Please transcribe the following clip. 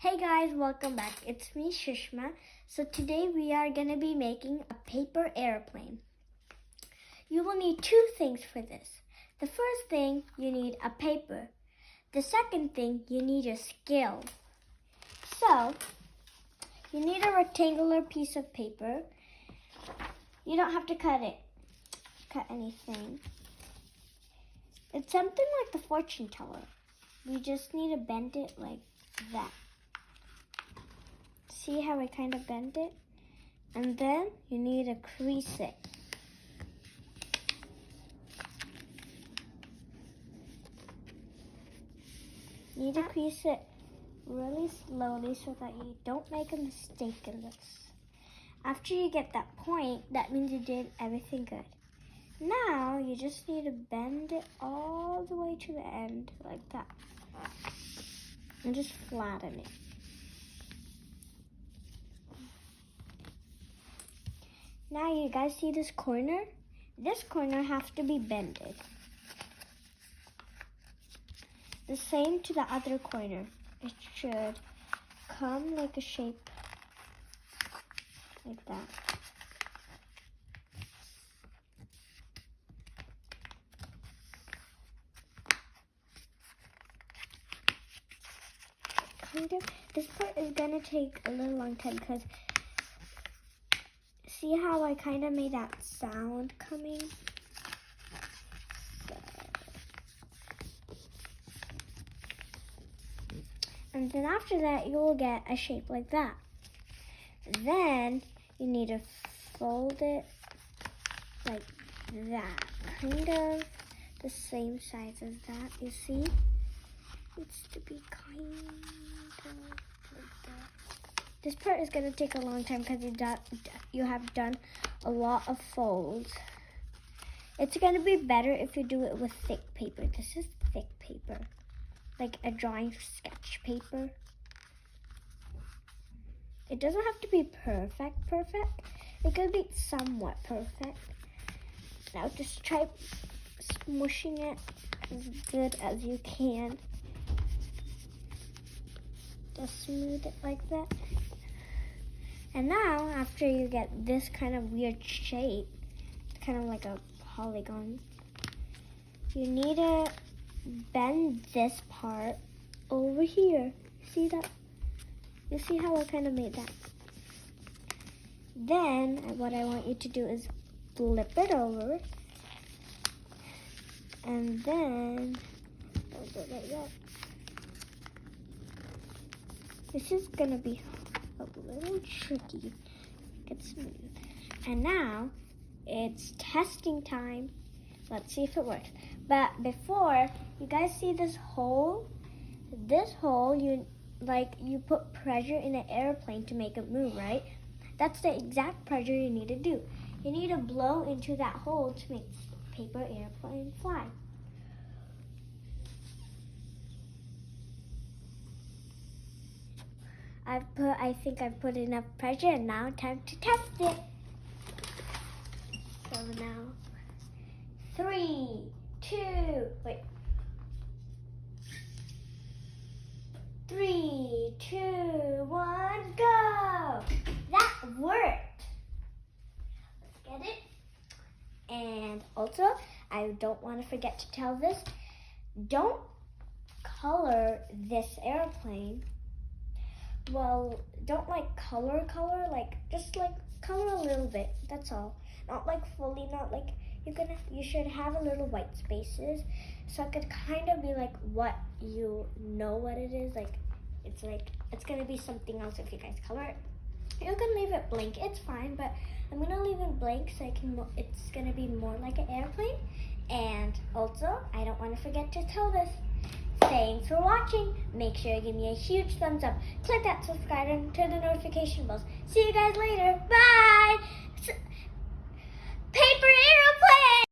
Hey guys, welcome back. It's me, Sushma. So today we are going to be making a paper airplane. You will need two things for this. The first thing, you need a paper. The second thing, you need a scale. So, you need a rectangular piece of paper. You don't have to cut anything. It's something like the fortune teller. We just need to bend it like that. See how I kind of bend it? And then you need to crease it. You need to crease it really slowly so that you don't make a mistake in this. After you get that point, that means you did everything good. Now you just need to bend it all the way to the end like that. And just flatten it. Now you guys see this corner? This corner has to be bended. The same to the other corner. It should come like a shape like that. This part is gonna take a little long time because see how I kind of made that sound coming? So. And then after that, you will get a shape like that. Then you need to fold it like that. Kind of the same size as that, you see? It's to be kind of like that. This part is going to take a long time because you have done a lot of folds. It's going to be better if you do it with thick paper. This is thick paper, like a drawing sketch paper. It doesn't have to be perfect. It could be somewhat perfect. Now just try smushing it as good as you can. Just smooth it like that. And now, after you get this kind of weird shape, kind of like a polygon, you need to bend this part over here. See that? You see how I kind of made that? Then, what I want you to do is flip it over. And then, fold it like that. This is going to be a little tricky. Get smooth. And now it's testing time. Let's see if it works. But before, you guys see this hole? This hole, you put pressure in an airplane to make it move, right? That's the exact pressure you need to do. You need to blow into that hole to make the paper airplane fly. I think I've put enough pressure, and now time to test it. So now, 3, 2, 1, go! That worked. Let's get it. And also, I don't want to forget to tell this, don't color this airplane. Well, don't color, just color a little bit, that's all. Not fully, you should have a little white spaces, so it could kind of be what you know what it is, it's gonna be something else if you guys color it. You can leave it blank, it's fine, but I'm gonna leave it blank so it's gonna be more like an airplane. And also, I don't want to forget to tell this. Thanks for watching. Make sure you give me a huge thumbs up. Click that subscribe and turn the notification bells. See you guys later. Bye. Paper airplane.